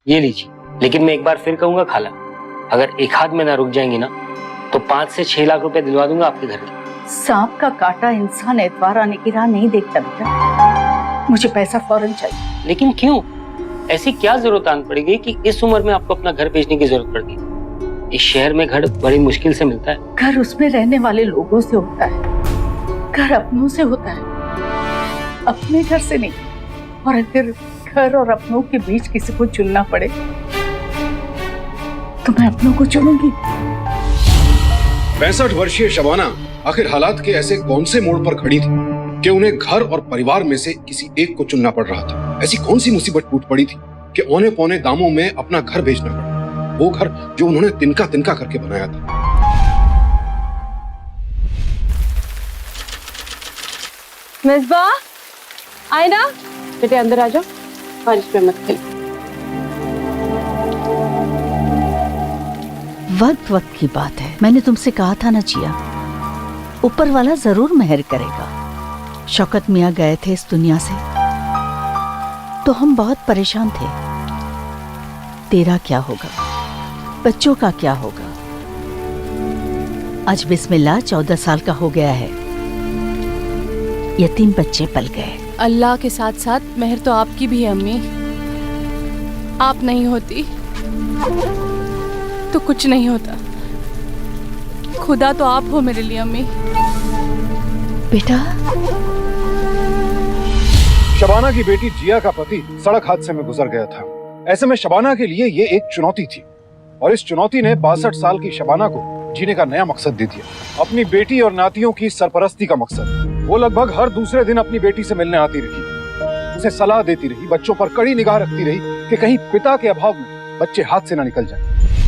ये लीजिए, लेकिन मैं एक बार फिर कहूंगा खाला, अगर एक हाथ में ना रुक जाएंगी ना तो 5 से 6 लाख रुपए दिलवा दूंगा आपके घर के। सांप का काटा इंसान एतवार आने की राह नहीं देखता बेटा, मुझे पैसा फौरन चाहिए। लेकिन क्यों? ऐसी क्या जरूरत आन पड़ गई कि इस उम्र में आपको अपना घर बेचने की जरूरत पड़ गई? इस शहर में घर बड़ी मुश्किल से मिलता है। घर उसमें रहने वाले लोगों से होता है, घर अपनों से होता है, अपने घर से नहीं। और अगर घर और अपनों के बीच किसी को चुनना पड़े तो मैं अपनों को चुनूंगी। 65 वर्षीय शबाना आखिर हालात के ऐसे कौन से मोड़ पर खड़ी थी कि उन्हें घर और परिवार में से किसी एक को चुनना पड़ रहा था? ऐसी कौन सी मुसीबत टूट पड़ी थी कि औने पौने दामों में अपना घर बेचना पड़ा, वो घर जो उन्होंने तिनका तिनका करके बनाया था। मिसबा आए ना बेटे, अंदर आ जाओ, बारिश में मत खेल। वक्त वक्त की बात है, मैंने तुमसे कहा था ना जिया, ऊपर वाला जरूर मेहर करेगा। शौकत मियाँ गए थे इस दुनिया से तो हम बहुत परेशान थे। तेरा क्या होगा, बच्चों का क्या होगा? आज बिस्मिल्लाह 14 साल का हो गया है, यतीम बच्चे पल गए। अल्लाह के साथ साथ मेहर तो आपकी भी है अम्मी। आप नहीं होती तो कुछ नहीं होता। खुदा तो आप हो मेरे लिए अम्मी। बेटा, शबाना की बेटी जिया का पति सड़क हादसे में गुजर गया था। ऐसे में शबाना के लिए ये एक चुनौती थी और इस चुनौती ने 62 साल की शबाना को जीने का नया मकसद दे दिया। अपनी बेटी और नातियों की सरपरस्ती का मकसद। वो लगभग हर दूसरे दिन अपनी बेटी से मिलने आती रही, उसे सलाह देती रही, बच्चों पर कड़ी निगाह रखती रही कि कहीं पिता के अभाव में बच्चे हाथ से ना निकल जाएं।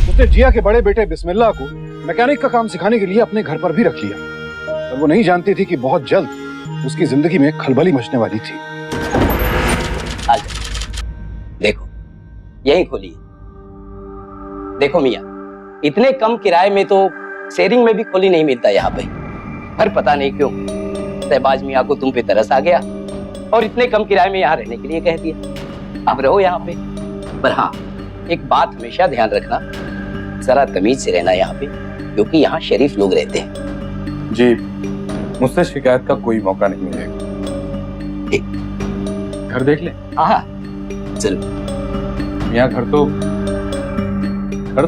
उसने जिया के बड़े बेटे बिस्मिल्लाह को मैकेनिक का काम सिखाने के लिए अपने घर पर भी रख लिया, और वो नहीं जानती थी कि बहुत जल्द उसकी जिंदगी में खलबली मचने वाली थी। देखो यही खोलिए। देखो मियाँ, इतने कम किराए में तो शेयरिंग में भी खोली नहीं मिलता यहाँ पे। पर पता नहीं क्यों शहबाज मियाँ को तुम पे तरस आ गया और इतने कम किराए में यहाँ रहने के लिए कह दिया। अब रहो यहाँ पे। पर हाँ, एक बात हमेशा ध्यान रखना, जरा तमीज से रहना यहाँ पे, क्योंकि यहाँ शरीफ लोग रहते हैं। जी, मुझसे शिकायत का कोई मौका नहीं मिलेगा। घर देख ले। हाँ चलो। यहाँ घर तो घर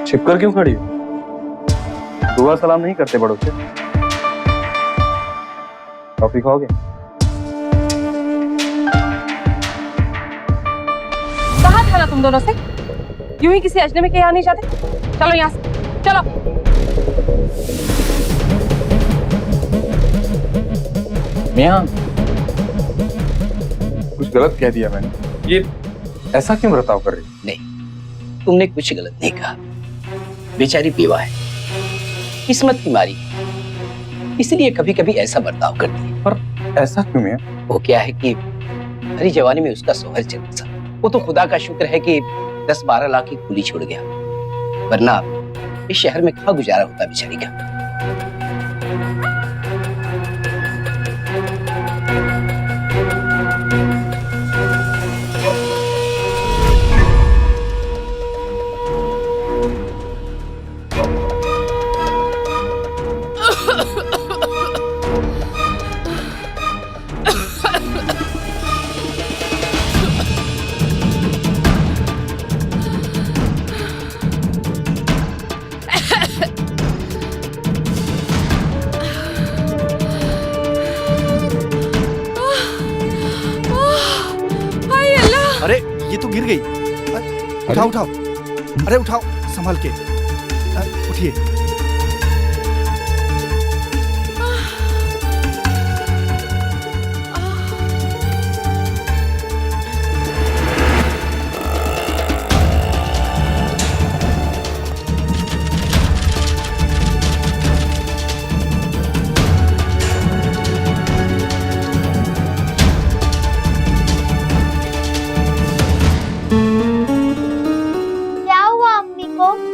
छिपकर क्यों खड़ी हो? दुआ सलाम नहीं करते बड़ों से? कॉफी खाओगे? कहा था ना तुम दोनों से, यूं ही किसी अजनबी के यहाँ नहीं जाते। चलो यहाँ से, चलो। मियां, कुछ गलत कह दिया मैंने? ये ऐसा क्यों बर्ताव कर रही? नहीं, तुमने कुछ गलत नहीं कहा। बेचारी बेवा है, किस्मत की मारी, इसलिए कभी कभी ऐसा बर्ताव करती है। पर ऐसा क्यों मियां? वो क्या है कि हरी जवानी में उसका सोहर चल था। वो तो खुदा का शुक्र है कि 10-12 लाख की कुली छोड़ गया, वरना इस शहर में कहाँ गुजारा होता बेचारी का। अरे ये तो गिर गई। उठाओ उठाओ, अरे उठाओ संभाल के। उठिए।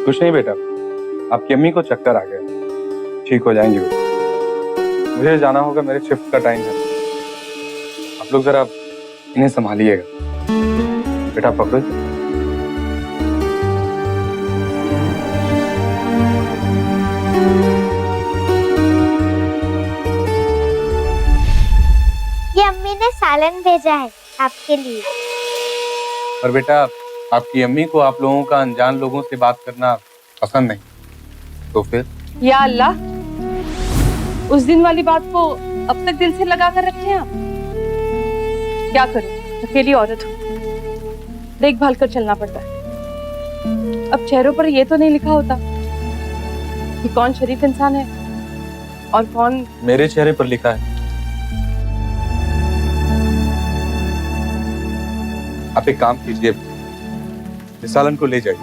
कुछ नहीं बेटा, आपकी अम्मी को चक्कर आ गया, ठीक हो जाएंगी वो। मुझे जाना होगा, मेरे शिफ्ट का टाइम है। आप लोग जरा इन्हें संभालिएगा। बेटा पकड़ो। ये अम्मी ने सालन भेजा है आपके लिए। पर बेटा आपकी अम्मी को आप लोगों का अनजान लोगों से बात करना पसंद नहीं, तो फिर? या अल्लाह, उस दिन वाली बात को अब तक दिल से लगा कर रखे हैं आप। क्या करूं, अकेली औरत हूं, देखभाल कर चलना पड़ता है। अब चेहरों पर ये तो नहीं लिखा होता कि कौन शरीफ इंसान है और कौन। मेरे चेहरे पर लिखा है। आप एक काम कीजिए, इस सालन को ले जाइए।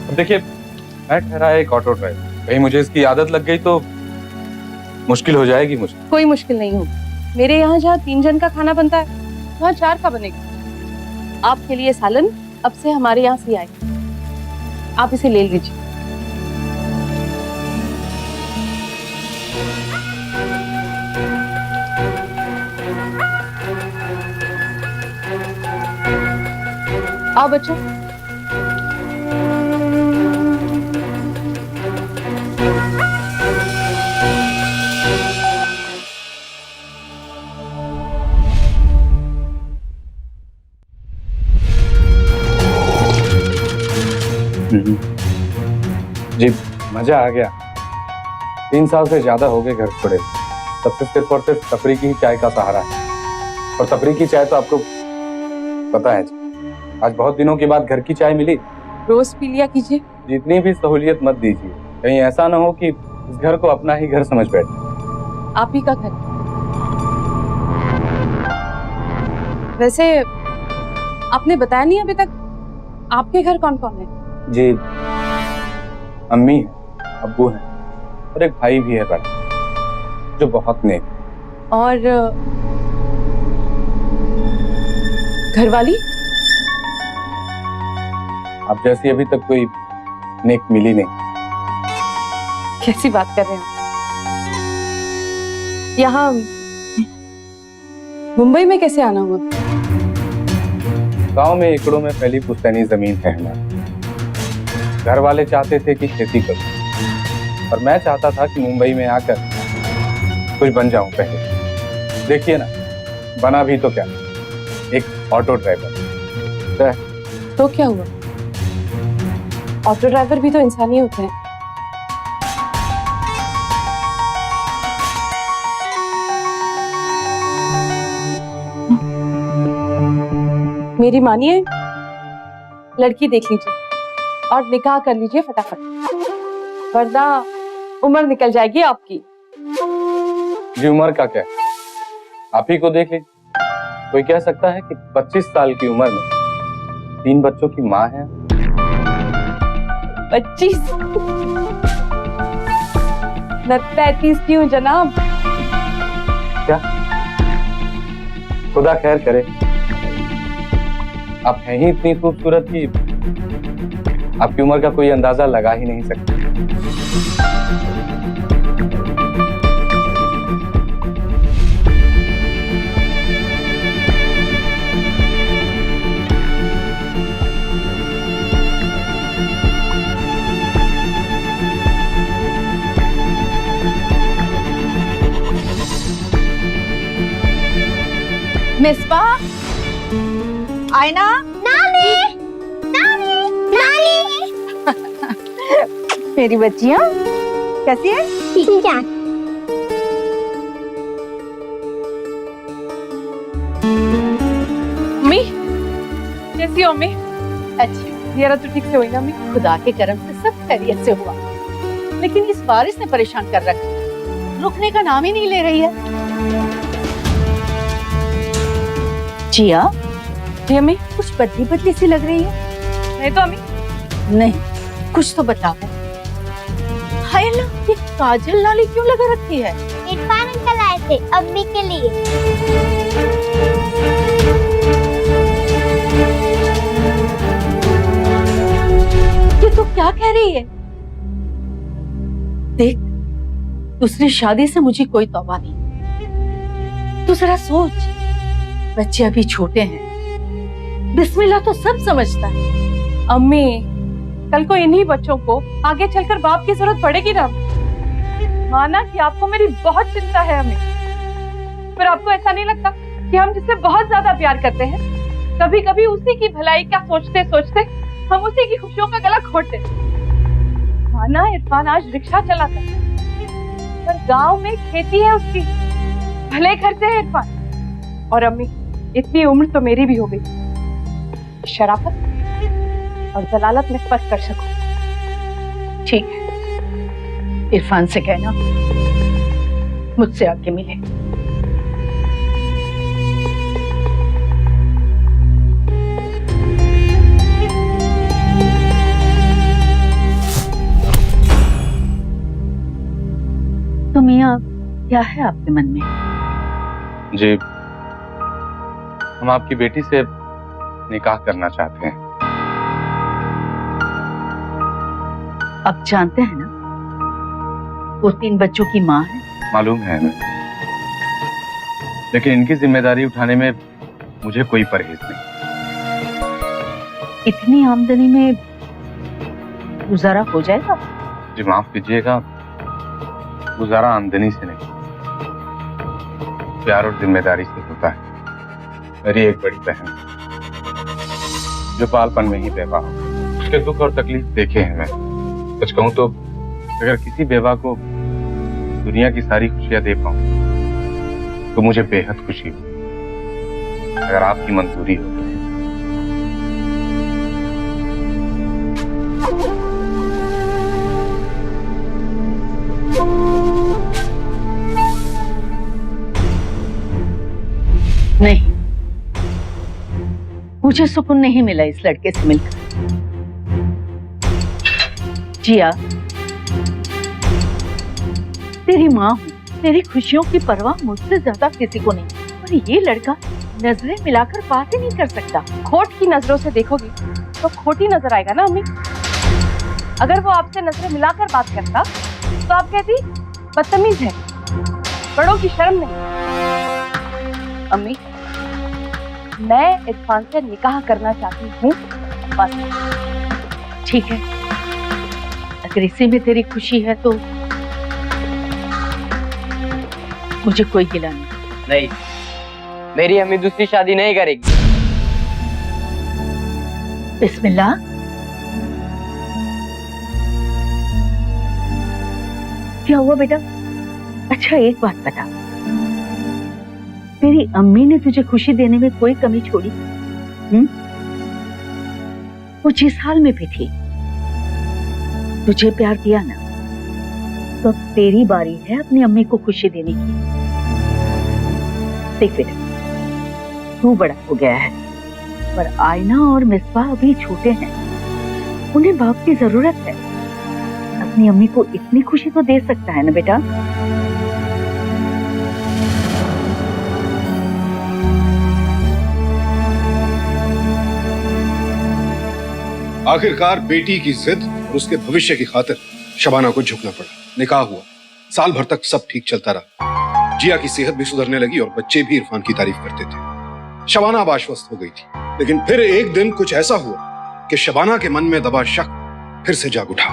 अब देखिए, मैं ठहरा एक ऑटो ड्राइवर, कहीं मुझे इसकी आदत लग गई तो मुश्किल हो जाएगी मुझे। कोई मुश्किल नहीं होगी। मेरे यहाँ जहाँ 3 जन का खाना बनता है वहाँ 4 का बनेगा। आपके लिए सालन अब से हमारे यहाँ से आएगा, आप इसे ले लीजिए। आओ बच्चों। जी मजा आ गया। 3 साल से ज्यादा हो गए घर छोड़े, तब से सिर्फ और सिर्फ तपरी की ही चाय का सहारा है। और तपरी की चाय तो आपको पता है जी, आज बहुत दिनों के बाद घर की चाय मिली। रोज पी लिया कीजिए। जितनी भी सहूलियत मत दीजिए, कहीं ऐसा ना हो कि इस घर को अपना ही घर समझ बैठे। आप ही का घर। वैसे आपने बताया नहीं अभी तक, आपके घर कौन कौन है? जी अम्मी है, अब्बू है और एक भाई भी है बड़ा, जो बहुत नेक है। और घरवाली? अब जैसी अभी तक कोई नेक मिली नहीं। कैसी बात कर रहे हैं? यहाँ मुंबई में कैसे आना हुआ? गांव में एकड़ों में फैली पुश्तैनी जमीन है हमारी। घर वाले चाहते थे कि खेती करूं, पर मैं चाहता था कि मुंबई में आकर कुछ बन जाऊं पहले। देखिए ना, बना भी तो क्या, एक ऑटो ड्राइवर। तो क्या हुआ? ऑटो ड्राइवर भी तो इंसान ही होते हैं। मेरी मानिए, लड़की देख लीजिए और निकाह कर लीजिए फटाफट, वरना उम्र निकल जाएगी आपकी। जी उम्र का क्या, आप ही को देख लीजिए। कोई कह सकता है कि 25 साल की उम्र में 3 बच्चों की माँ है। 25? मैं 35 की हूँ जनाब। क्या? खुदा खैर करे। आप हैं ही इतनी खूबसूरत कि आपकी उम्र का कोई अंदाजा लगा ही नहीं सकता। मिसबा, आयना, नानी, नानी, नानी। मेरी बच्चियां कैसी है? ठीक है। अम्मी कैसी हो? अम्मी अच्छी, जियारत तो ठीक से हुई ना अम्मी? खुदा के करम से सब खैरियत से हुआ, लेकिन इस बारिश ने परेशान कर रखा, रुकने का नाम ही नहीं ले रही है। जिया, जी अम्मी। कुछ बदली बदली सी लग रही है। नहीं तो अम्मी। नहीं, कुछ तो बताओ। हाय अल्लाह, ये काजल नाली क्यों लगा रखी है? इरफान अंकल आए थे अम्मी के लिए। ये तो क्या कह रही है? देख, दूसरी शादी से मुझे कोई तौबा नहीं। तू जरा सोच, बच्चे अभी छोटे हैं, बिस्मिल्लाह तो सब समझता है। अम्मी, कल को इन्हीं बच्चों को आगे चलकर बाप की जरूरत पड़ेगी ना। माना कि आपको मेरी बहुत चिंता है अम्मी, पर आपको ऐसा नहीं लगता कि हम जिससे बहुत ज्यादा प्यार करते हैं, कभी कभी उसी की भलाई का सोचते सोचते हम उसी की खुशियों का गला घोट देते हैं। माना इरफान आज रिक्शा चलाता है, पर गांव में खेती है उसकी, भले घर से है इरफान। और अम्मी, इतनी उम्र तो मेरी भी हो गई, शराफत और जलालत में फर्क कर सकूं। ठीक है, इरफान से कहना मुझसे आके मिले। तो मियाँ, क्या है आपके मन में? जी, हम आपकी बेटी से निकाह करना चाहते हैं। आप जानते हैं ना, वो 3 बच्चों की माँ है। मालूम है हमें, लेकिन इनकी जिम्मेदारी उठाने में मुझे कोई परहेज नहीं। इतनी आमदनी में गुजारा हो जाएगा? जी माफ कीजिएगा, गुजारा आमदनी से नहीं, प्यार और जिम्मेदारी से होता है। मेरी एक बड़ी बहन जो बालपन में ही बेवा हो, उसके दुख और तकलीफ देखे हैं मैं। सच कहूं तो अगर किसी बेवा को दुनिया की सारी खुशियां दे पाऊं तो मुझे बेहद खुशी हो, अगर आपकी मंजूरी हो। नहीं, मुझे सुकून नहीं मिला इस लड़के से मिलकर। जिया, तेरी माँ हूँ, तेरी खुशियों की परवाह मुझसे ज्यादा किसी को नहीं, और ये लड़का नजरें मिलाकर बात ही नहीं कर सकता। खोट की नजरों से देखोगी तो खोटी नजर आएगा ना अम्मी। अगर वो आपसे नजरें मिलाकर बात करता तो आप कहती बदतमीज है, बड़ों की शर्म नहीं। अम्मी, मैं इरफान से निकाह करना चाहती हूँ, बस। ठीक है, अगर इसी में तेरी खुशी है तो मुझे कोई गिला नहीं। नहीं, मेरी अम्मी दूसरी शादी नहीं करेगी। बिस्मिल्लाह। क्या हुआ बेटा? अच्छा, एक बात बता, तेरी अम्मी ने तुझे खुशी देने में कोई कमी छोड़ी? वो जिस हाल में भी थी, तुझे प्यार किया ना, तो अब तेरी बारी है अपनी अम्मी को खुशी देने की। देख बेटा, तू बड़ा हो गया है, पर आयना और मिसबा अभी छोटे हैं, उन्हें बाप की जरूरत है। अपनी अम्मी को इतनी खुशी तो दे सकता है ना बेटा? आखिरकार बेटी की जिद और उसके भविष्य की खातिर शबाना को झुकना पड़ा। निकाह हुआ, साल भर तक सब ठीक चलता रहा। जिया की सेहत भी सुधरने लगी और बच्चे भी इरफान की तारीफ करते थे। शबाना अब आश्वस्त हो गई थी, लेकिन फिर एक दिन कुछ ऐसा हुआ कि शबाना के मन में दबा शक फिर से जाग उठा।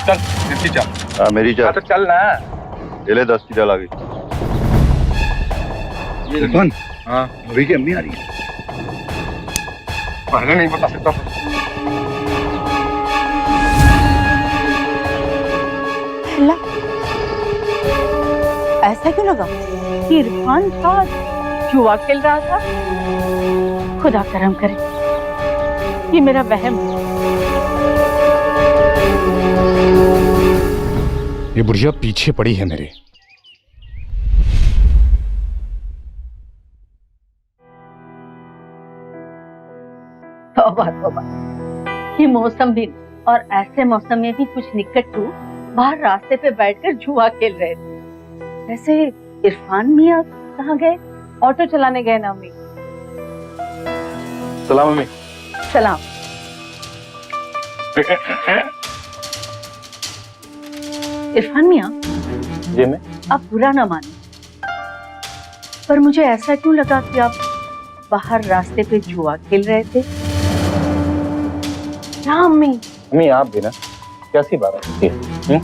चल जल्दी चल। हाँ मेरी जा। तो चल ना। ले 10 की दाल आ गई। इरफान, हाँ अभी की अम्मी आ रही है। पहले नहीं बता सकता। ऐसा क्यों लगा कि इरफान था जुआ खेल रहा था? खुदा करम करे, ये मेरा वहम। ये बुढ़िया पीछे पड़ी है मेरे। तौबा तौबा, ये मौसम भी, और ऐसे मौसम में भी कुछ निकट्टू बाहर रास्ते पे बैठकर जुआ खेल रहे थे। वैसे इरफान मियाँ कहाँ गए? ऑटो चलाने गए ना अम्मी। सलाम अम्मी। सलाम। इरफान मियाँ, जी मैं। आप बुरा ना माने, पर मुझे ऐसा क्यों लगा कि आप बाहर रास्ते पे जुआ खेल रहे थे? क्या अम्मी? अम्मी आप भी ना कैसी बात होती है,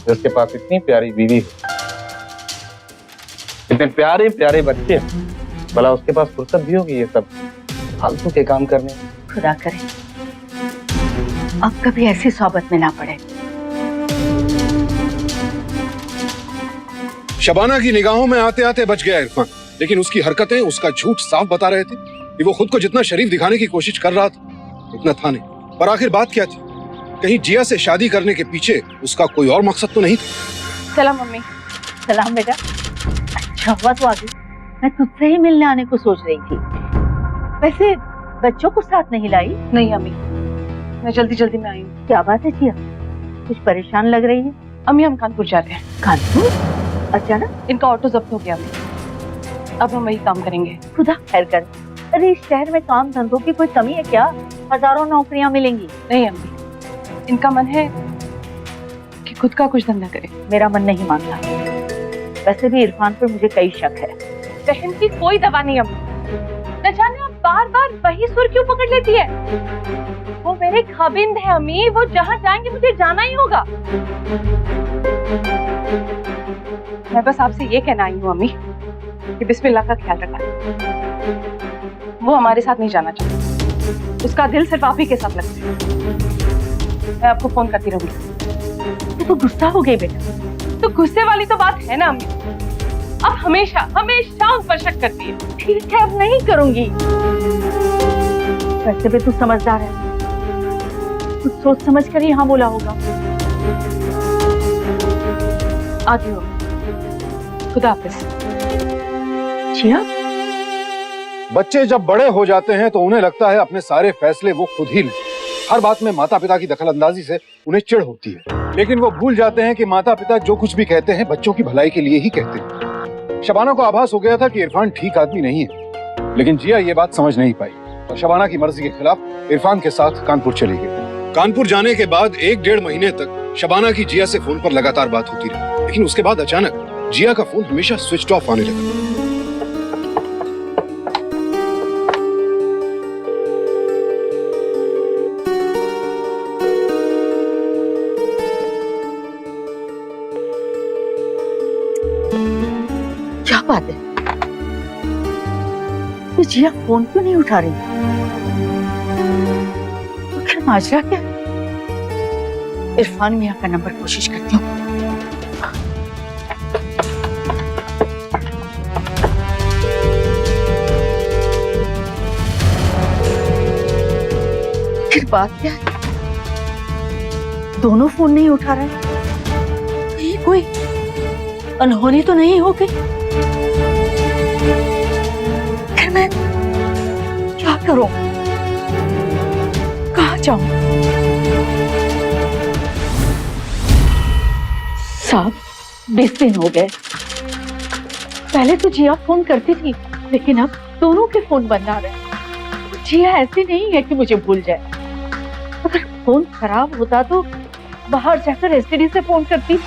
जिसके पास इतनी प्यारी बीवी है, इतने प्यारे प्यारे बच्चे हैं, भला उसके पास फुर्सत भी होगी ये सब फालतू के काम करने? खुदा करे अब कभी ऐसी सोबत में ना पड़े। शबाना की निगाहों में आते आते बच गया इरफान, लेकिन उसकी हरकतें उसका झूठ साफ बता रहे थे कि वो खुद को जितना शरीफ दिखाने की कोशिश कर रहा था उतना था नहीं। पर आखिर बात क्या थी? कहीं जिया से शादी करने के पीछे उसका कोई और मकसद तो नहीं था? सलाम मम्मी। सलाम बेटा, अच्छा हुआ तो आ गई। मैं तुझसे ही मिलने आने को सोच रही थी। वैसे बच्चों को साथ नहीं लाई? नहीं अम्मी, मैं जल्दी जल्दी में आई हूँ। क्या बात है जिया, कुछ परेशान लग रही है? अम्मी हम कानपुर जा रहे हैं। कानपुर? अचानक? इनका ऑटो जब्त हो गया अम्मी, अब हम वही काम करेंगे। खुदा खैर कर। अरे इस शहर में काम धंधों की कोई कमी है क्या? हजारों नौकरियां मिलेंगी। नहीं अम्मी, इनका मन है कि खुद का कुछ धंधा करे। मेरा मन नहीं मानता। वैसे भी इरफान पर मुझे कई शक है। बहन की कोई दवा नहीं अम्मी, न जाने आप बार बार वही सुर क्यों पकड़ लेती है। वो मेरे खाबिंद है अम्मी, वो जहाँ जाएंगे मुझे जाना ही होगा। मैं बस आपसे ये कहना आई हूँ अम्मी कि बिस्मिल्लाह का ख्याल रखना। वो हमारे साथ नहीं जाना चाहता, उसका दिल सिर्फ आप ही के साथ लगता है। मैं आपको फोन करती रहूंगी। तो गुस्सा हो गई बेटा? तो गुस्से वाली तो बात है ना अम्मी, अब हमेशा हमेशा उस पर शक करती है। ठीक है अब नहीं करूंगी। वैसे भी तू समझदार है, कुछ सोच समझ कर ही हाँ बोला होगा। आती हो, खुदा हाफिज। जिया, बच्चे जब बड़े हो जाते हैं तो उन्हें लगता है अपने सारे फैसले वो खुद ही लें। हर बात में माता पिता की दखलंदाजी से उन्हें चिढ़ होती है, लेकिन वो भूल जाते हैं कि माता पिता जो कुछ भी कहते हैं बच्चों की भलाई के लिए ही कहते हैं। शबाना को आभास हो गया था कि इरफान ठीक आदमी नहीं है, लेकिन जिया ये बात समझ नहीं पाई और शबाना की मर्जी के खिलाफ इरफान के साथ कानपुर चली गई। कानपुर जाने के बाद 1-1.5 महीने तक शबाना की जिया से फोन पर लगातार बात होती रही, लेकिन उसके बाद अचानक जिया का फोन हमेशा स्विच ऑफ आने लगा। क्या बात है? ये जिया फोन क्यों नहीं उठा रही? तो क्या माजरा क्या? इरफान मियां का नंबर कोशिश करती हूँ। फिर बात क्या है? दोनों फोन नहीं उठा रहे। ये कोई अनहोनी तो नहीं हो गई? फिर मैं क्या करूं? कहाँ जाऊं? साहब 20 दिन हो गए। पहले तो जिया फोन करती थी, लेकिन अब दोनों के फोन बंद आ रहे हैं। जिया ऐसी नहीं है कि मुझे भूल जाए। अगर फोन खराब होता तो बाहर जाकर एसटीडी से फोन करती।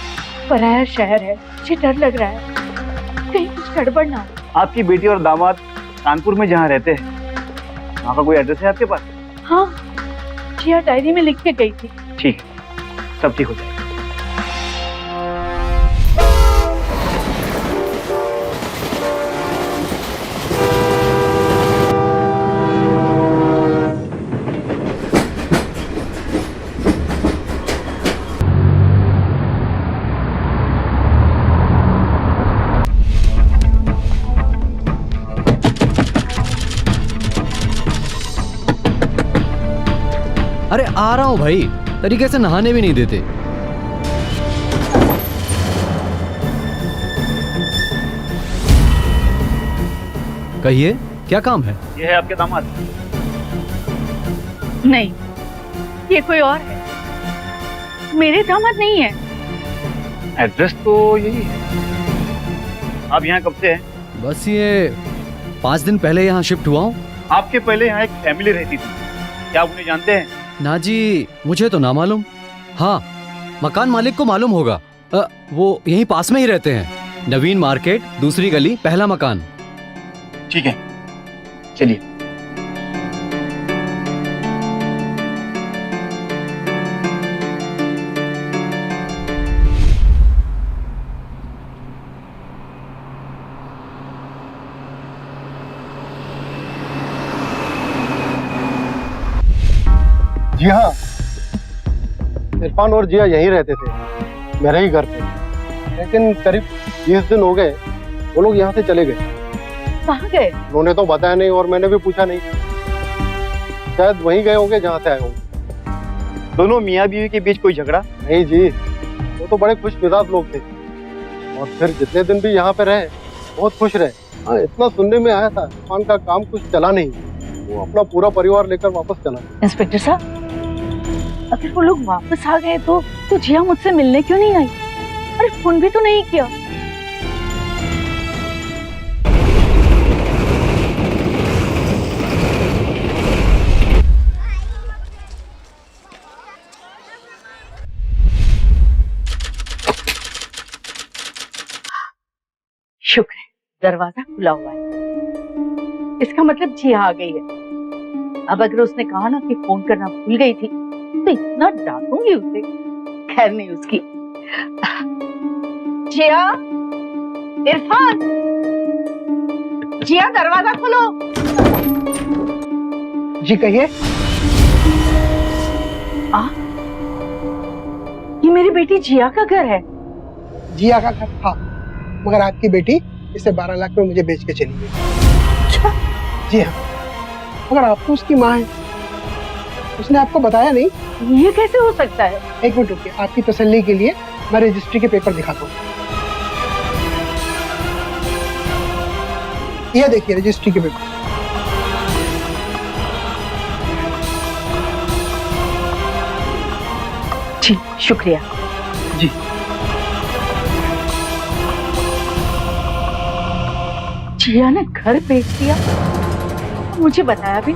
पराया शहर है, मुझे डर लग रहा है कहीं कुछ गड़बड़ ना हो। आपकी बेटी और दामाद कानपुर में जहाँ रहते हैं, वहाँ का कोई एड्रेस है आपके पास? हाँ, जिया डायरी में लिख के गई थी। ठीक, सब ठीक हो जाएगा। अरे आ रहा हूँ भाई, तरीके से नहाने भी नहीं देते। कहिए क्या काम है? ये है आपके दामाद। नहीं, ये कोई और है, मेरे दामाद नहीं है। एड्रेस तो यही है। आप यहाँ कब से हैं? बस ये 5 दिन पहले यहाँ शिफ्ट हुआ हूँ। आपके पहले यहाँ एक फैमिली रहती थी, क्या आप उन्हें जानते हैं? ना जी, मुझे तो ना मालूम। हाँ, मकान मालिक को मालूम होगा। वो यहीं पास में ही रहते हैं। नवीन मार्केट, दूसरी गली, पहला मकान। ठीक है, चलिए। जी हाँ, इरफान और जिया यहीं रहते थे, मेरे ही घर पे। लेकिन करीब 20 दिन हो गए वो लोग यहाँ से चले गए। कहाँ गए? उन्होंने तो बताया नहीं और मैंने भी पूछा नहीं। शायद वहीं गए होंगे जहाँ से आए होंगे। दोनों मियाँ बीवी के बीच कोई झगड़ा? नहीं जी, वो तो बड़े खुश मिजाज लोग थे और फिर जितने दिन भी यहाँ पे रहे बहुत खुश रहे। हाँ, इतना सुनने में आया था इरफान का काम कुछ चला नहीं, वो अपना पूरा परिवार लेकर वापस चला। इंस्पेक्टर साहब, अगर वो लोग वापस आ गए तो जिया मुझसे मिलने क्यों नहीं आई? अरे फोन भी तो नहीं किया। शुक्र है दरवाजा खुला हुआ है, इसका मतलब जिया आ गई है। अब अगर उसने कहा ना कि फोन करना भूल गई थी तो इतना डांटूंगी उसे। खैर नहीं उसकी। जिया, इरफान, जिया दरवाजा खोलो। जी कहिए। ये मेरी बेटी जिया का घर है। जिया का घर था, मगर आपकी बेटी इसे 12 लाख में मुझे बेच के चली गई। जी हाँ, मगर आप तो उसकी माँ है, उसने आपको बताया नहीं? ये कैसे हो सकता है? एक मिनट रुकिए, आपकी तसल्ली के लिए मैं रजिस्ट्री के पेपर दिखाता हूँ। ये देखिए रजिस्ट्री के पेपर। जी शुक्रिया। जी जिया ने घर बेच दिया, मुझे बताया भी।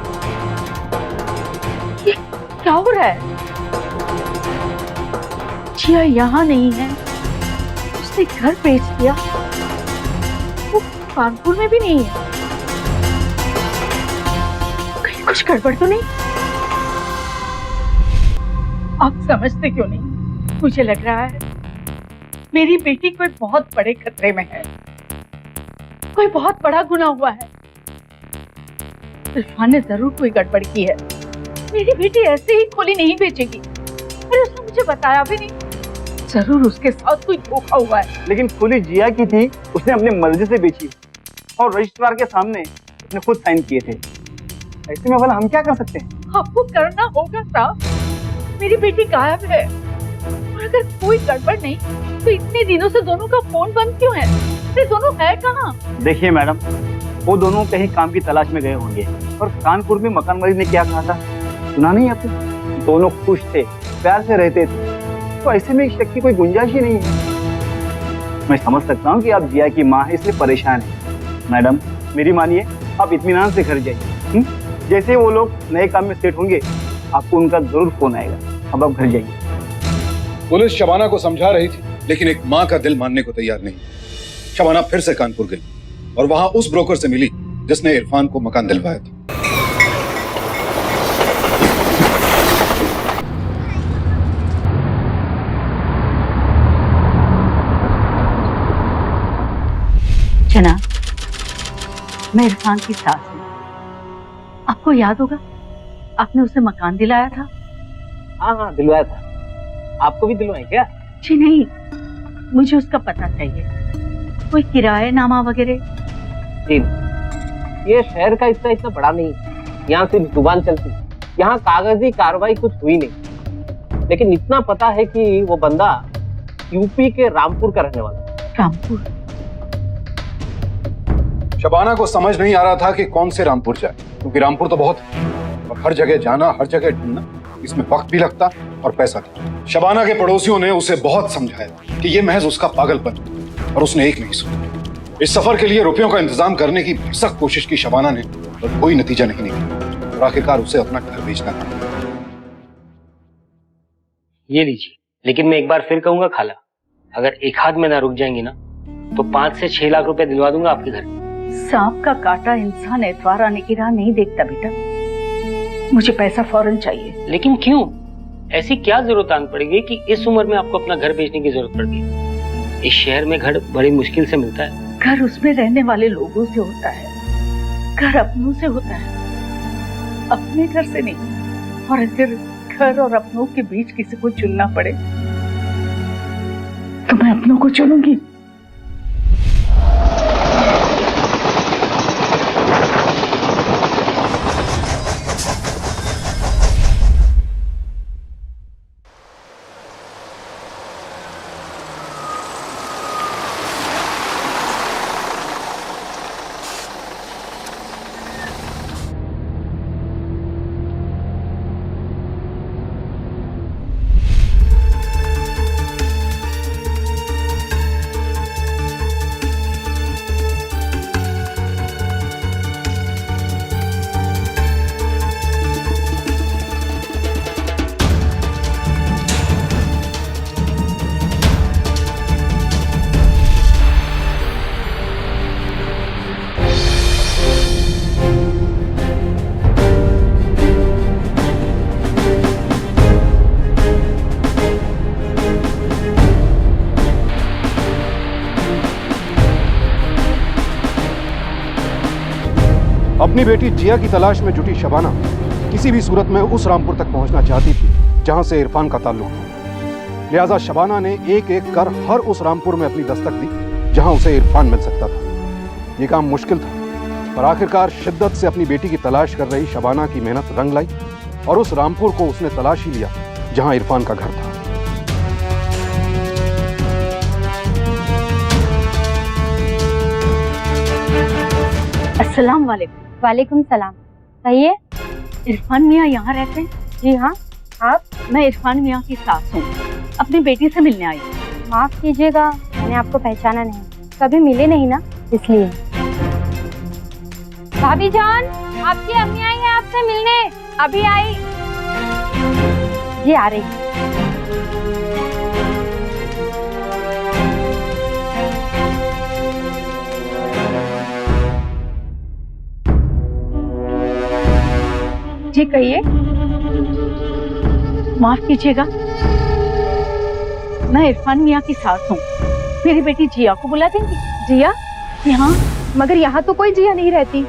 ये क्या हो रहा है? जिया यहाँ नहीं है, उसने घर बेच दिया, वो कानपुर में भी नहीं है। कहीं कुछ गड़बड़ तो नहीं? आप समझते क्यों नहीं? मुझे लग रहा है मेरी बेटी कोई बहुत बड़े खतरे में है, कोई बहुत बड़ा गुनाह हुआ है। इरफान ने जरूर कोई गड़बड़ की है। मेरी बेटी ऐसे ही खोली नहीं बेचेगी। अरे उसने मुझे बताया भी नहीं। जरूर उसके साथ कोई धोखा हुआ है। लेकिन खोली जिया की थी, उसने अपनी मर्जी से बेची और रजिस्ट्रार के सामने उसने खुद साइन किए थे। ऐसे में भला हम क्या कर सकते हैं? आपको करना होगा साहब। मेरी बेटी गायब है और अगर कोई गड़बड़ नहीं तो इतने दिनों से दोनों का फोन बंद क्यों है? ये दोनों है कहाँ? देखिए मैडम, वो दोनों कहीं काम की तलाश में गए होंगे और कानपुर में मकान मालिक ने क्या कहा था सुना नहीं आपने? दोनों खुश थे, प्यार से रहते थे, तो ऐसे में शक की कोई गुंजाइश ही नहीं है। मैं समझ सकता हूँ कि आप जिया की माँ है इसलिए परेशान है। मैडम मेरी मानिए, आप इत्मीनान से घर जाइए। जैसे वो लोग नए काम में सेट होंगे आपको उनका जरूर फोन आएगा। अब आप घर जाइए। पुलिस शबाना को समझा रही थी, लेकिन एक माँ का दिल मानने को तैयार नहीं। शबाना फिर से कानपुर गई और वहां उस ब्रोकर से मिली जिसने इरफान को मकान दिलवाया था। जनाब, मैं इरफान की सास हूँ। आपको याद होगा आपने उसे मकान दिलाया था? हाँ दिलवाया था। आपको भी दिलवाए क्या? जी नहीं, मुझे उसका पता चाहिए। कोई किराएनामा वगैरह? जी ये शहर का हिस्सा इतना बड़ा नहीं, यहाँ सिर्फ जुबान चलती, यहाँ कागजी कार्रवाई कुछ हुई नहीं। लेकिन इतना पता है कि वो बंदा यूपी के रामपुर का रहने वाला है। रामपुर? शबाना को समझ नहीं आ रहा था कि कौन से रामपुर जाए, क्योंकि रामपुर तो बहुत और हर जगह जाना, हर जगह ढूंढना, इसमें वक्त भी लगता और पैसा भी। शबाना के पड़ोसियों ने उसे बहुत समझाया कि ये महज उसका पागलपन, और उसने एक नहीं सुना। इस सफर के लिए रुपयों का इंतजाम करने की सख्त कोशिश की शबाना ने, पर कोई नतीजा नहीं निकला और आखिरकार उसे अपना घर बेचना पड़ा। ये लीजिए, लेकिन मैं एक बार फिर कहूंगा खाला, अगर एक हाथ में ना रुक जाएंगी ना तो 5 से 6 लाख रुपए दिलवा दूंगा आपके घर। सांप का काटा इंसान एतवार आने की राह नहीं देखता बेटा। मुझे पैसा फौरन चाहिए। लेकिन क्यों? ऐसी क्या जरूरत आन पड़ेगी कि इस उम्र में आपको अपना घर बेचने की जरूरत पड़ती है? इस शहर में घर बड़ी मुश्किल से मिलता है। घर उसमें रहने वाले लोगों से होता है, घर अपनों से होता है, अपने घर से नहीं। और अगर घर और अपनों के बीच किसी को चुनना पड़े तो मैं अपनों को चुनूंगी। अपनी बेटी जिया की तलाश में जुटी शबाना किसी भी सूरत में उस रामपुर तक पहुंचना चाहती थी जहां से इरफान का ताल्लुक था। लिहाजा शबाना ने एक एक कर हर उस रामपुर में अपनी दस्तक दी जहां उसे इरफान मिल सकता था। ये काम मुश्किल था, पर आखिरकार शिद्दत से अपनी बेटी की तलाश कर रही शबाना की मेहनत रंग लाई और उस रामपुर को उसने तलाश ही लिया जहां इरफान का घर था। अस्सलाम वालेकुम। वालेकुम सलाम। कहिए। इरफान मियाँ यहाँ रहते हैं? जी हाँ। आप? मैं इरफान मियाँ की सास हूँ, अपनी बेटी से मिलने आई। माफ कीजिएगा, मैंने आपको पहचाना नहीं, कभी मिले नहीं ना, इसलिए। भाभी जान, आपकी अम्मी आई है आपसे मिलने, अभी आई। जी आ रही। जी कहिए। माफ कीजिएगा, मैं इरफान मियाँ की सास हूँ, मेरी बेटी जिया को बुला देंगी? जिया? यहाँ? मगर यहाँ तो कोई जिया नहीं रहती।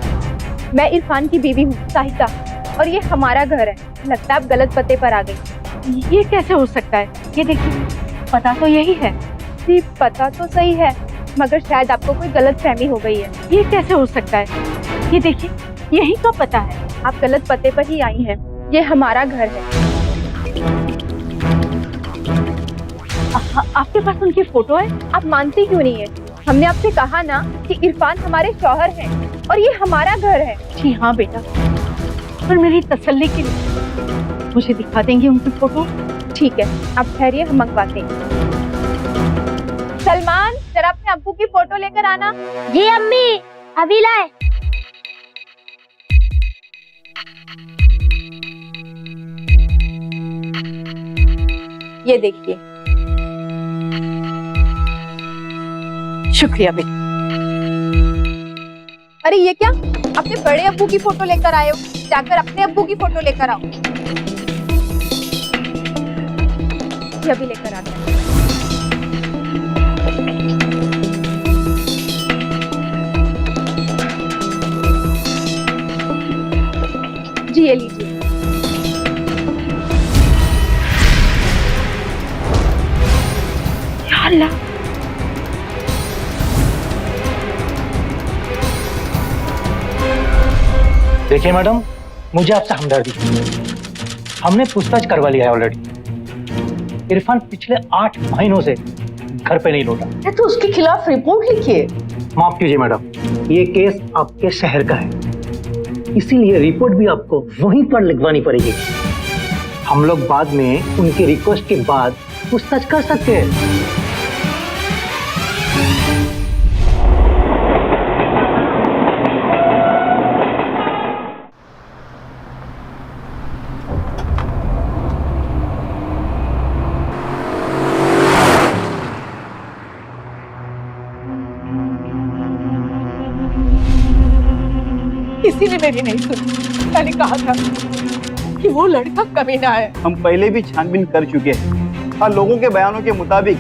मैं इरफान की बीवी हूँ, साहिता, और ये हमारा घर है। लगता है आप गलत पते पर आ गई। ये कैसे हो सकता है? ये देखिए, पता तो यही है। जी पता तो सही है, मगर शायद आपको कोई गलत फहमी हो गई है। ये कैसे हो सकता है? ये देखिए, यही तो पता है। आप गलत पते पर ही आई हैं। ये हमारा घर है। आपके पास उनकी फोटो है? आप मानती क्यों नहीं है? हमने आपसे कहा ना कि इरफान हमारे शौहर हैं और ये हमारा घर है। जी हाँ बेटा, पर मेरी तसल्ली के लिए मुझे दिखा देंगे उनकी फोटो? ठीक है, आप ठहरिए, हम मंगवाते हैं। सलमान, जरा अपने अब्बू की फोटो लेकर आना। जी अम्मी, अभी लाए। ये देखिए। शुक्रिया बेटा। अरे ये क्या, अपने बड़े अब्बू की फोटो लेकर आए हो? जाकर अपने अब्बू की फोटो लेकर आओ। ये अभी लेकर आते हैं। जी ये लीजिए। या अल्लाह, देखिए मैडम, मुझे आपसे हमदर्दी है। हमने पूछताछ करवा लिया है ऑलरेडी। इरफान पिछले 8 महीनों से घर पे नहीं लौटा। तो उसके खिलाफ रिपोर्ट लिखिए। माफ कीजिए मैडम, ये केस आपके शहर का है, इसीलिए रिपोर्ट भी आपको वहीं पर लिखवानी पड़ेगी। हम लोग बाद में उनकी रिक्वेस्ट के बाद पूछताछ कर सकते हैं। किसी ने मेरी नहीं सुनी। मैंने कहा था कि वो लड़का कमीना है। हम पहले भी छानबीन कर चुके हैं और लोगों के बयानों के मुताबिक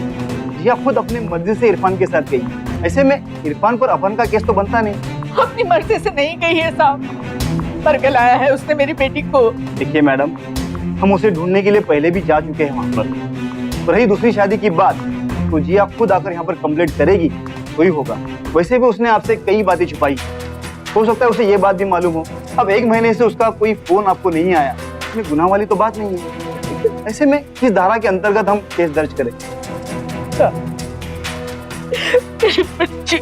जिया खुद अपनी मर्जी से इरफान के साथ गई। ऐसे में इरफान पर अपहरण का केस तो बनता नहीं। अपनी मर्जी से नहीं गई है साहब, पर लाया है उसने मेरी बेटी को। देखिए मैडम, हम उसे ढूंढने के लिए पहले भी जा चुके हैं वहाँ पर। तो रही दूसरी शादी की बात, तो जिया खुद आकर यहाँ पर कंप्लेंट करेगी तो ही होगा। वैसे भी उसने आपसे कई बातें छुपाई, हो सकता है उसे ये बात भी मालूम हो। अब 1 महीने से उसका कोई फोन आपको नहीं आया, इसमें गुनाह वाली तो बात नहीं है। ऐसे में किस धारा के अंतर्गत हम केस दर्ज करें? मेरी बच्ची।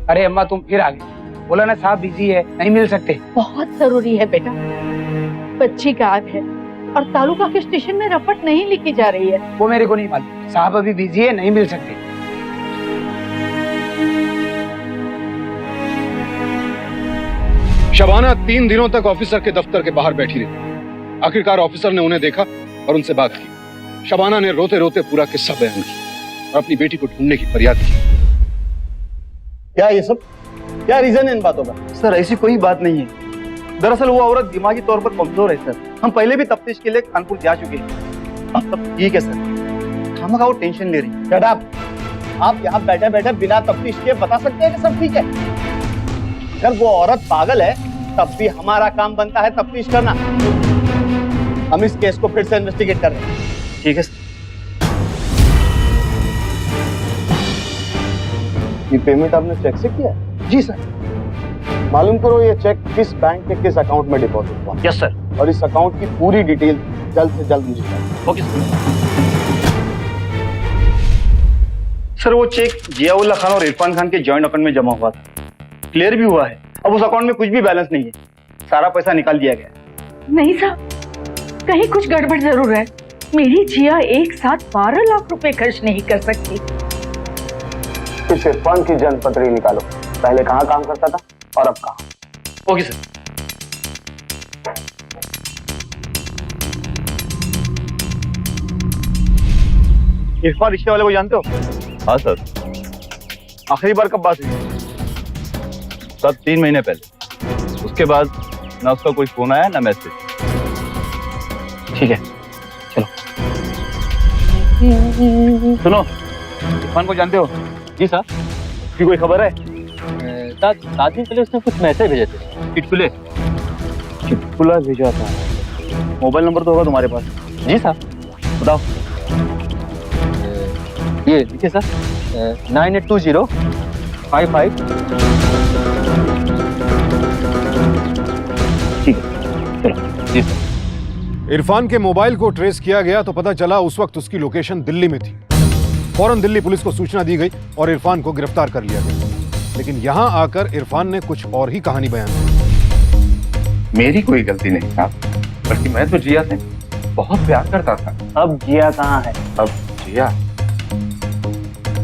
अरे अम्मा तुम फिर आ गई। बोला ना साहब बिजी है, नहीं मिल सकते। बहुत जरूरी है बेटा, बच्ची गायब है और तालुका के स्टेशन में रपट नहीं लिखी जा रही है। वो मेरे को नहीं मालूम, साहब अभी बिजी है, नहीं मिल सकते। शबाना 3 दिनों तक ऑफिसर के दफ्तर के बाहर बैठी रही। आखिरकार ऑफिसर ने उन्हें देखा और उनसे बात की। शबाना ने रोते रोते पूरा किस्सा बयान किया और अपनी बेटी को ढूंढने की फरियाद की। क्या ये सब, क्या रीजन है इन बातों का? सर ऐसी कोई बात नहीं है। दरअसल वो औरत दिमागी तौर पर कमजोर है सर। हम पहले भी तफ्तीश के लिए कानपुर जा चुके हैं। अब सब ठीक है सर, हम वो टेंशन ले रही। Shut up. आप यहाँ बैठे बैठे बिना तफ्तीश के बता सकते हैं कि सब ठीक है? अगर वो औरत पागल है तब भी हमारा काम बनता है तफ्तीश करना। हम इस केस को फिर से इन्वेस्टिगेट कर रहे हैं। ठीक है सर। ये पेमेंट आपने चेक से किया? जी सर। मालूम करो ये चेक किस बैंक के किस अकाउंट में डिपॉजिट हुआ। Yes sir. और इस अकाउंट की पूरी डिटेल जल्द से जल्द मुझे चाहिए। Okay sir. वो चेक जियाउल्लाह खान और इरफान खान के जॉइंट अकाउंट में जमा हुआ था, क्लियर भी हुआ है। अब उस अकाउंट में कुछ भी बैलेंस नहीं है, सारा पैसा निकाल दिया गया। नहीं साहब, कहीं कुछ गड़बड़ जरूर है। मेरी जिया एक साथ 12 लाख रुपए खर्च नहीं कर सकती। इस इरफान की जनपत्री निकालो, पहले कहाँ काम करता था और अब कहाँ। Okay sir. इरफान रिक्शे वाले को जानते हो? हाँ सर, आखिरी बार कब बात हुई? सब 3 महीने पहले। उसके बाद ना उसका कोई फोन आया ना मैसेज। ठीक है चलो। सुनो, इरफान को जानते हो? जी साहब। उसकी कोई खबर है? 7 दिन पहले उसने कुछ मैसेज भेजे थे। चुटकुले चुटकुला भेजा था। मोबाइल नंबर तो होगा तुम्हारे पास? जी साहब। बताओ। ये लिखिए सर, 982055। ठीक है चलो। जी सर। इरफान के मोबाइल को ट्रेस किया गया तो पता चला उस वक्त उसकी लोकेशन दिल्ली में थी। फौरन दिल्ली पुलिस को सूचना दी गई और इरफान को गिरफ्तार कर लिया गया। लेकिन यहां आकर इरफान ने कुछ और ही कहानी बयान की। मेरी कोई गलती नहीं साहब, बल्कि मैं तो जिया से बहुत प्यार करता था। अब जिया कहाँ है? अब जिया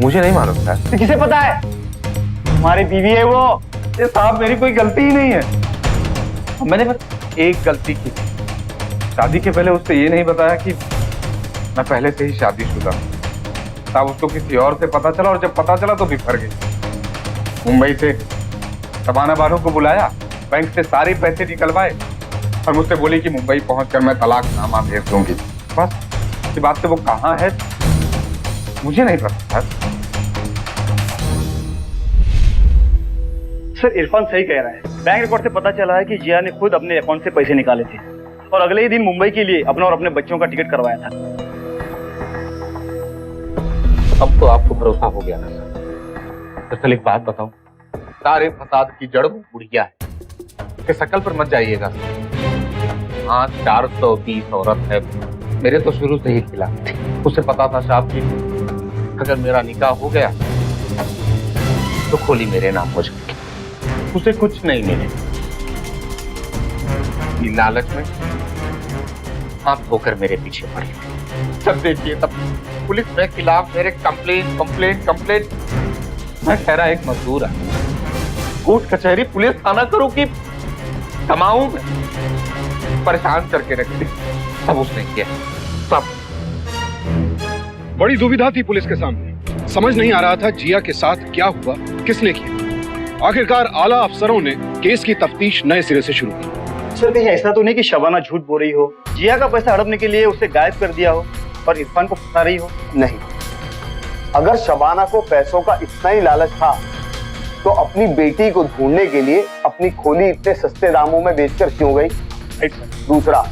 मुझे नहीं मालूम था। तो किसे पता है? हमारी बीवी है वो। ये साहब मेरी कोई गलती ही नहीं है। मैंने बस एक गलती की, शादी के पहले उससे ये नहीं बताया कि मैं पहले से ही शादीशुदा हूँ। तब उसको किसी और से पता चला और जब पता चला तो बिफर गई। मुंबई से शबाना बानो को बुलाया, बैंक से सारे पैसे निकलवाए और मुझसे बोली कि मुंबई पहुंचकर मैं तलाकनामा भेज दूंगी। बस इसके बाद से वो कहाँ है मुझे नहीं पता। सर इरफान सही कह रहा है। बैंक रिकॉर्ड से पता चला है कि जिया ने खुद अपने अकाउंट से पैसे निकाले थे और अगले ही दिन मुंबई के लिए अपना और अपने बच्चों का टिकट करवाया था। अब तो आपको भरोसा हो गया ना सर। दरअसल एक बात बताऊं, सारे फसाद की जड़ वो बुढ़िया है। उसके शकल पर मत जाइएगा। हाँ 420 औरत है, मेरे तो शुरू से ही खिलाफ थी। उसे पता था साहब कि अगर मेरा निकाह हो गया तो खोली मेरे नाम हो जाएगी। उसे कुछ नहीं मिले। ये लालच में हाथ धोकर मेरे पीछे पड़ी। सब देखिए तब पुलिस के खिलाफ मेरे कंप्लेंट। मैं ठहरा एक मजदूर है, कोर्ट कचहरी पुलिस थाना करूं कि कमाऊं मैं, परेशान करके रख दी। सब उसने किया, सब। बड़ी दुविधा थी पुलिस के सामने। समझ नहीं आ रहा था जिया के साथ क्या हुआ, किसने किया। आखिरकार आला अफसरों ने केस की तफ्तीश नए सिरे से शुरू की। सर कहीं ऐसा तो नहीं कि शबाना झूठ बोल रही हो, जिया का पैसा हड़पने के लिए उसे गायब कर दिया हो और इरफान को फंसा रही हो? नहीं, अगर शबाना को पैसों का इतना ही लालच था तो अपनी बेटी को ढूंढने के लिए अपनी खोली इतने सस्ते दामों में बेचकर क्यों गई? दूसरा,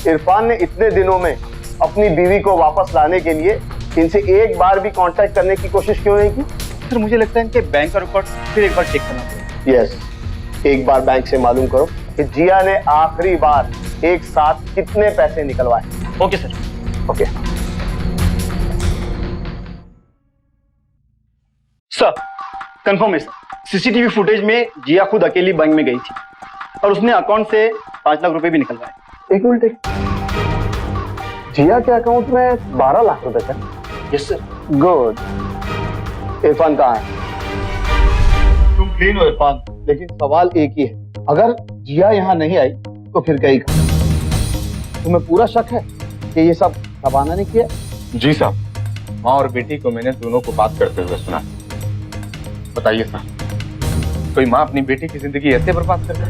इरफान ने इतने दिनों में अपनी बीवी को वापस लाने के लिए इनसे एक बार भी कांटेक्ट करने की कोशिश क्यों नहीं की? सर मुझे लगता है इनके बैंक का रिकॉर्ड फिर एक बार चेक करना पड़ेगा। यस, एक बार बैंक से मालूम करो कि जिया ने आखिरी बार एक साथ कितने पैसे निकलवाए। Okay sir. Okay sir, confirm है सर, सीसीटीवी फुटेज में जिया खुद अकेली बैंक में गई थी और उसने अकाउंट से 5 लाख रुपए भी निकलवाए। एक मिनट, जिया के अकाउंट में 12 लाख रुपए थे? Yes sir. गुड। इरफान कहाँ है? तुम क्लीन हो इरफान। लेकिन सवाल एक ही है, अगर जिया यहाँ नहीं आई तो फिर गई कहाँ? तुम्हें पूरा शक है कि ये सब शबाना ने किया? जी साहब, माँ और बेटी को मैंने दोनों को बात करते हुए सुना। बताइए साहब, कोई माँ अपनी बेटी की जिंदगी ऐसे बर्बाद कर दे?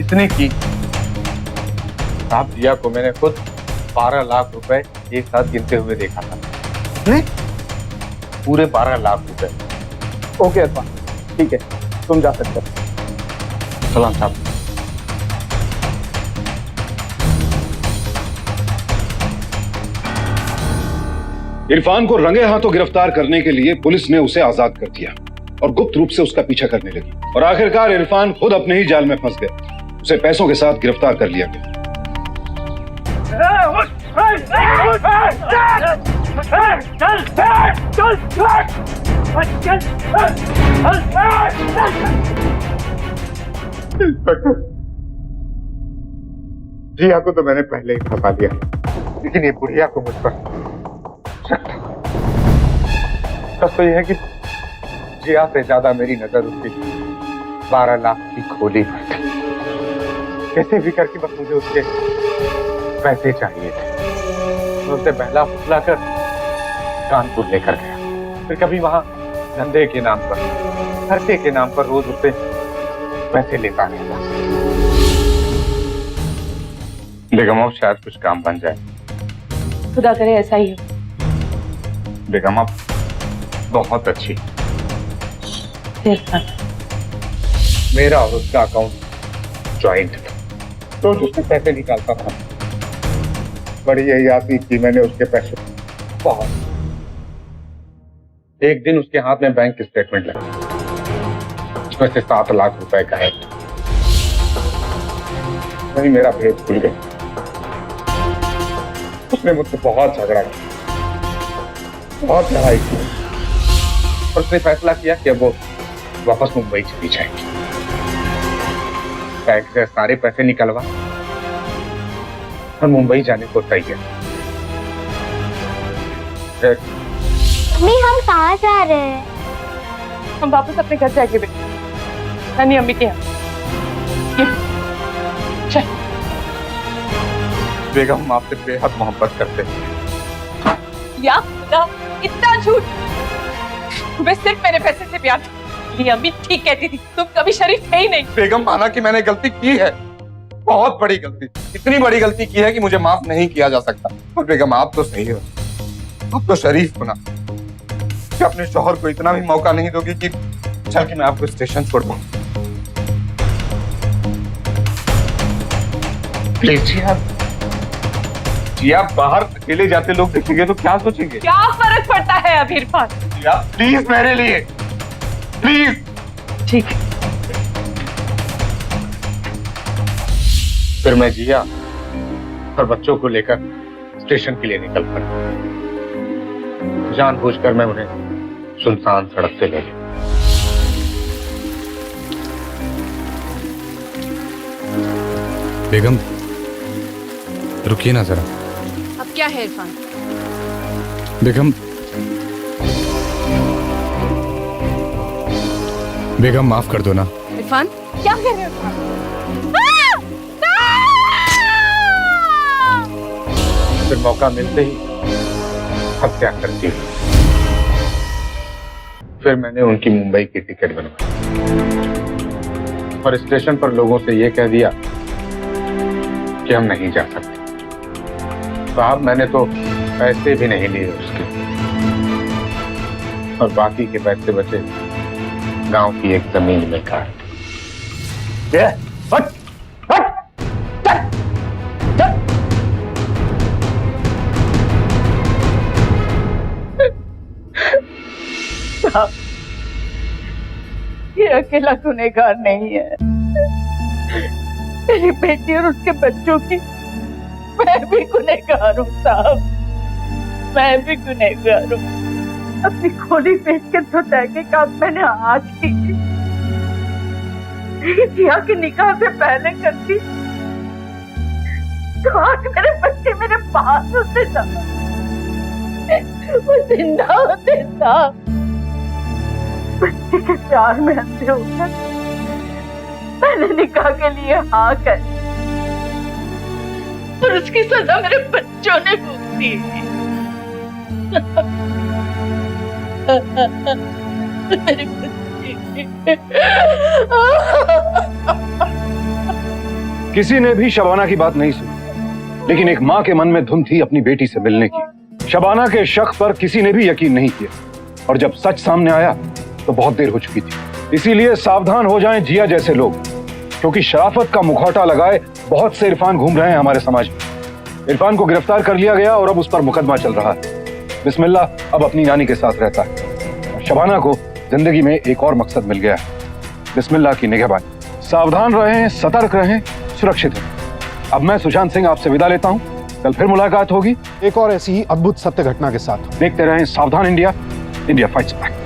इसने की साहब, जिया को मैंने खुद 12 लाख रुपए एक साथ गिनते हुए देखा था। नहीं, पूरे 12 लाख रुपए। ओके इरफान, ठीक है, तुम जा सकते हो। सलाम साहब। इरफान को रंगे हाथों गिरफ्तार करने के लिए पुलिस ने उसे आजाद कर दिया और गुप्त रूप से उसका पीछा करने लगी और आखिरकार इरफान खुद अपने ही जाल में फंस गया। उसे पैसों के साथ गिरफ्तार कर लिया गया। जिया को तो मैंने पहले ही फंसा दिया, लेकिन ये बुढ़िया को मुझ पर शक था। सच तो यह है कि जिया से ज्यादा मेरी नजर उसकी 12 लाख की खोली पर थी। कैसे भी करके बस मुझे उसके पैसे चाहिए थे। मैं उसे बहला फुसला कर कानपुर लेकर गया। फिर कभी वहां धंधे के नाम पर, खर्चे के नाम पर रोज उससे पैसे लेता रहता। बेगम अब शायद कुछ काम बन जाए। खुदा करे ऐसा ही हो। बेगम अब बहुत अच्छी। मेरा और उसका अकाउंट ज्वाइंट था, तो उससे पैसे निकालता था। बड़ी यही थी मैंने उसके पैसे बहुत। एक दिन उसके हाथ में बैंक स्टेटमेंट लगा, उसमें से 7 लाख रुपए का है। वही मेरा भेद खुल गया। उसने मुझसे बहुत झगड़ा किया, बहुत लड़ाई की और उसने फैसला किया कि अब वो वापस मुंबई चली जाएगी। बैंक से सारे पैसे निकलवा और मुंबई जाने को तैयार। मम्मी हम कहाँ जा रहे हैं? हम वापस अपने घर जाएंगे बेटा, नानी अम्मी के यहाँ। चल। बेगम हम आपसे बेहद मोहब्बत करते हैं। या खुदा, इतना झूठ! तुम्हें सिर्फ मेरे पैसे से प्यार था। ये अम्मी ठीक कहती थी, तुम कभी शरीफ है ही नहीं। बेगम माना कि मैंने गलती की है, बहुत बड़ी गलती, इतनी बड़ी गलती की है कि मुझे माफ नहीं किया जा सकता। और बेगम आप तो सही हो, आप तो शरीफ होना कि अपने शौहर को इतना भी मौका नहीं दोगे कि चल के मैं आपको स्टेशन छोड़ दूं। प्लीज जी आप बाहर अकेले जाते लोग देखेंगे तो क्या सोचेंगे? क्या फर्क पड़ता है अब इरफान? प्लीज मेरे लिए, प्लीज। ठीक है। फिर मैं जिया और बच्चों को लेकर स्टेशन के लिए निकल पड़ा। जानबूझकर मैं उन्हें सुनसान सड़क से ले गया। बेगम रुकिए ना जरा। अब क्या है इरफान? बेगम माफ कर दो ना। इरफान क्या कह रहे हो? फिर मौका मिलते ही हत्या करती हूँ। फिर मैंने उनकी मुंबई की टिकट बनवाई और स्टेशन पर लोगों से ये कह दिया कि हम नहीं जा सकते। साहब मैंने तो पैसे भी नहीं लिए उसके, और बाकी के पैसे बचे गांव की एक जमीन में काट। ये अकेला गुनहगार नहीं है, मेरी बेटी और उसके बच्चों की मैं भी गुनहगार हूँ साहब, मैं भी गुनहगार हूँ। अपनी खोली बेच के तो तहकीकात मैंने आज की थी, जिया के निकाह से पहले करती तो आज मेरे बच्चे मेरे पास होते साहब, वो जिंदा होते साहब। बच्चे के प्यार में अंधे होकर मैंने निकाह के लिए हाँ कर, और उसकी सजा मेरे बच्चों ने भुगती। मेरे बच्चे। किसी ने भी शबाना की बात नहीं सुनी, लेकिन एक माँ के मन में धुन थी अपनी बेटी से मिलने की। शबाना के शक पर किसी ने भी यकीन नहीं किया, और जब सच सामने आया तो बहुत देर हो चुकी थी। इसीलिए सावधान हो जाएं जिया जैसे लोग, क्योंकि शराफत का मुखौटा लगाए बहुत से इरफान घूम रहे हैं हमारे समाज में। इरफान को गिरफ्तार कर लिया गया और अब उस पर मुकदमा चल रहा है। बिस्मिल्लाह अब अपनी नानी के साथ रहता है। शबाना को जिंदगी में एक और मकसद मिल गया है, बिस्मिल्लाह की निगहबानी। सावधान रहें, सतर्क रहें, सुरक्षित रहें। अब मैं सुशांत सिंह आपसे विदा लेता हूँ, कल फिर मुलाकात होगी एक और ऐसी ही अद्भुत सत्य घटना के साथ। देखते रहें सावधान इंडिया, इंडिया फाइट्स बैक।